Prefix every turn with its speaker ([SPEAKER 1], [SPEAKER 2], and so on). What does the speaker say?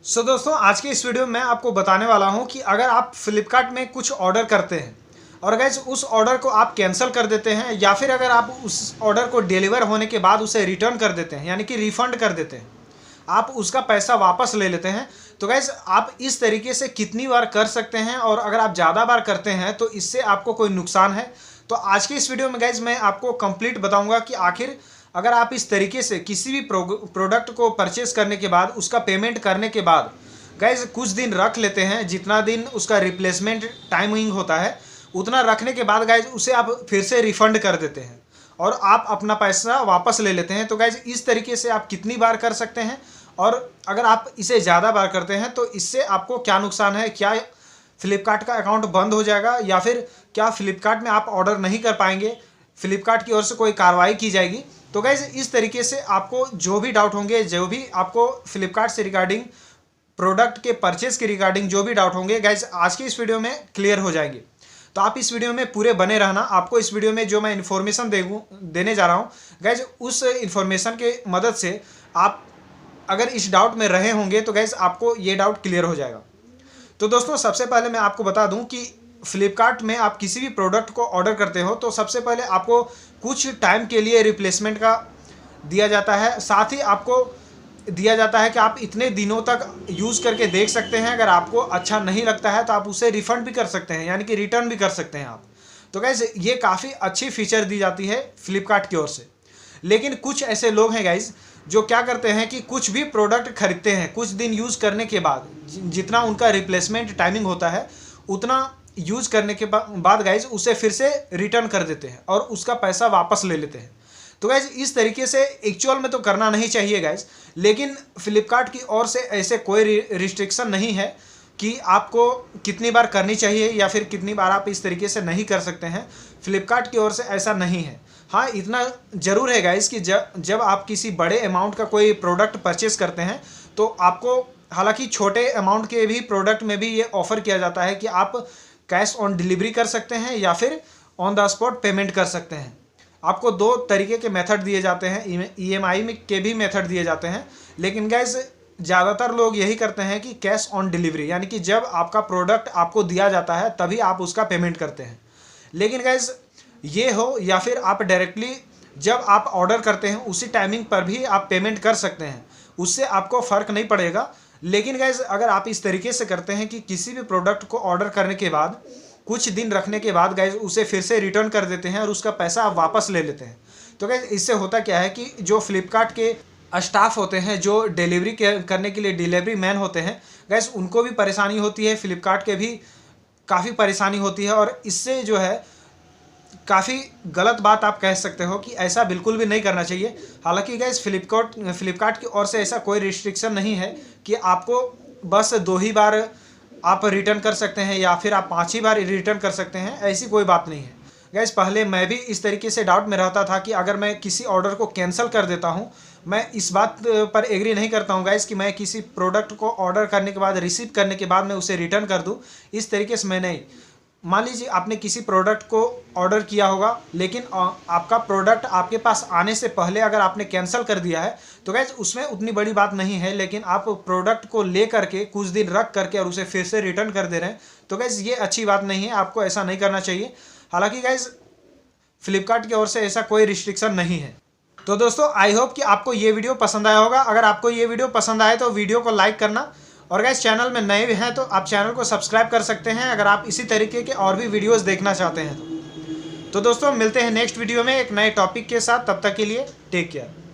[SPEAKER 1] दोस्तों आज के इस वीडियो में मैं आपको बताने वाला हूं कि अगर आप फ्लिपकार्ट में कुछ ऑर्डर करते हैं और गाइस उस ऑर्डर को आप कैंसिल कर देते हैं या फिर अगर आप उस ऑर्डर को डिलीवर होने के बाद उसे रिटर्न कर देते हैं यानी कि रिफ़ंड कर देते हैं, आप उसका पैसा वापस ले लेते हैं। तो गाइस आप इस तरीके से कितनी बार कर सकते हैं और अगर आप ज़्यादा बार करते हैं तो इससे आपको कोई नुकसान है। तो आज की इस वीडियो में गाइस मैं आपको कंप्लीट बताऊंगा कि आखिर अगर आप इस तरीके से किसी भी प्रोडक्ट को परचेस करने के बाद उसका पेमेंट करने के बाद गाइज कुछ दिन रख लेते हैं, जितना दिन उसका रिप्लेसमेंट टाइमिंग होता है उतना रखने के बाद गाइज उसे आप फिर से रिफ़ंड कर देते हैं और आप अपना पैसा वापस ले लेते हैं। तो गाइज इस तरीके से आप कितनी बार कर सकते हैं और अगर आप इसे ज़्यादा बार करते हैं तो इससे आपको क्या नुकसान है, क्या फ्लिपकार्ट का अकाउंट बंद हो जाएगा या फिर क्या फ्लिपकार्ट में आप ऑर्डर नहीं कर पाएंगे, फ्लिपकार्ट की ओर से कोई कार्रवाई की जाएगी। तो गाइज इस तरीके से आपको जो भी डाउट होंगे, जो भी आपको फ्लिपकार्ट से रिगार्डिंग प्रोडक्ट के परचेस के रिगार्डिंग जो भी डाउट होंगे गाइज आज की इस वीडियो में क्लियर हो जाएंगे। तो आप इस वीडियो में पूरे बने रहना। आपको इस वीडियो में जो मैं इन्फॉर्मेशन देने जा रहा हूँ गाइज उस इन्फॉर्मेशन के मदद से आप अगर इस डाउट में रहे होंगे तो गाइज आपको ये डाउट क्लियर हो जाएगा। तो दोस्तों सबसे पहले मैं आपको बता दूं कि फ्लिपकार्ट में आप किसी भी प्रोडक्ट को ऑर्डर करते हो तो सबसे पहले आपको कुछ टाइम के लिए रिप्लेसमेंट का दिया जाता है, साथ ही आपको दिया जाता है कि आप इतने दिनों तक यूज़ करके देख सकते हैं। अगर आपको अच्छा नहीं लगता है तो आप उसे रिफ़ंड भी कर सकते हैं यानी कि रिटर्न भी कर सकते हैं आप। तो गाइज ये काफ़ी अच्छी फीचर दी जाती है फ्लिपकार्ट की ओर से। लेकिन कुछ ऐसे लोग हैं गाइज जो क्या करते हैं कि कुछ भी प्रोडक्ट खरीदते हैं, कुछ दिन यूज़ करने के बाद जितना उनका रिप्लेसमेंट टाइमिंग होता है उतना यूज़ करने के बाद गाइज उसे फिर से रिटर्न कर देते हैं और उसका पैसा वापस ले लेते हैं। तो गाइज इस तरीके से एक्चुअल में तो करना नहीं चाहिए गाइज, लेकिन फ्लिपकार्ट की ओर से ऐसे कोई रिस्ट्रिक्शन नहीं है कि आपको कितनी बार करनी चाहिए या फिर कितनी बार आप इस तरीके से नहीं कर सकते हैं। फ्लिपकार्ट की ओर से ऐसा नहीं है। हाँ, इतना ज़रूर है गाइज कि जब आप किसी बड़े अमाउंट का कोई प्रोडक्ट परचेस करते हैं तो आपको हालांकि छोटे अमाउंट के भी प्रोडक्ट में भी ये ऑफ़र किया जाता है कि आप कैश ऑन डिलीवरी कर सकते हैं या फिर ऑन द स्पॉट पेमेंट कर सकते हैं। आपको दो तरीके के मेथड दिए जाते हैं, EMI में के भी मेथड दिए जाते हैं, लेकिन गाइज ज़्यादातर लोग यही करते हैं कि कैश ऑन डिलीवरी यानी कि जब आपका प्रोडक्ट आपको दिया जाता है तभी आप उसका पेमेंट करते हैं। लेकिन गाइज ये हो या फिर आप डायरेक्टली जब आप ऑर्डर करते हैं उसी टाइमिंग पर भी आप पेमेंट कर सकते हैं, उससे आपको फ़र्क नहीं पड़ेगा। लेकिन गाइज अगर आप इस तरीके से करते हैं कि किसी भी प्रोडक्ट को ऑर्डर करने के बाद कुछ दिन रखने के बाद गाइज उसे फिर से रिटर्न कर देते हैं और उसका पैसा आप वापस ले लेते हैं, तो गाइज इससे होता क्या है कि जो फ्लिपकार्ट के स्टाफ होते हैं, जो डिलीवरी करने के लिए डिलीवरी मैन होते हैं गाइज, उनको भी परेशानी होती है, फ्लिपकार्ट के भी काफ़ी परेशानी होती है और इससे जो है काफ़ी गलत बात आप कह सकते हो कि ऐसा बिल्कुल भी नहीं करना चाहिए। हालांकि गाइज फ्लिपकार्ट की ओर से ऐसा कोई रिस्ट्रिक्शन नहीं है कि आपको बस 2 ही बार आप रिटर्न कर सकते हैं या फिर आप 5 ही बार रिटर्न कर सकते हैं, ऐसी कोई बात नहीं है। गाइज पहले मैं भी इस तरीके से डाउट में रहता था कि अगर मैं किसी ऑर्डर को कैंसिल कर देता हूं, मैं इस बात पर एग्री नहीं करता हूं गाइज कि मैं किसी प्रोडक्ट को ऑर्डर करने के बाद रिसीव करने के बाद मैं उसे रिटर्न कर दूं। इस तरीके से मैं नहीं। मान लीजिए आपने किसी प्रोडक्ट को ऑर्डर किया होगा लेकिन आपका प्रोडक्ट आपके पास आने से पहले अगर आपने कैंसिल कर दिया है तो गाइज उसमें उतनी बड़ी बात नहीं है, लेकिन आप प्रोडक्ट को ले करके कुछ दिन रख करके और उसे फिर से रिटर्न कर दे रहे हैं, तो गाइज ये अच्छी बात नहीं है, आपको ऐसा नहीं करना चाहिए। हालांकि गाइज फ्लिपकार्ट की ओर से ऐसा कोई रिस्ट्रिक्शन नहीं है। तो दोस्तों आई होप कि आपको ये वीडियो पसंद आया होगा। अगर आपको ये वीडियो पसंद आए तो वीडियो को लाइक करना और गाइस चैनल में नए हैं तो आप चैनल को सब्सक्राइब कर सकते हैं अगर आप इसी तरीके के और भी वीडियोस देखना चाहते हैं तो दोस्तों मिलते हैं नेक्स्ट वीडियो में एक नए टॉपिक के साथ। तब तक के लिए टेक केयर।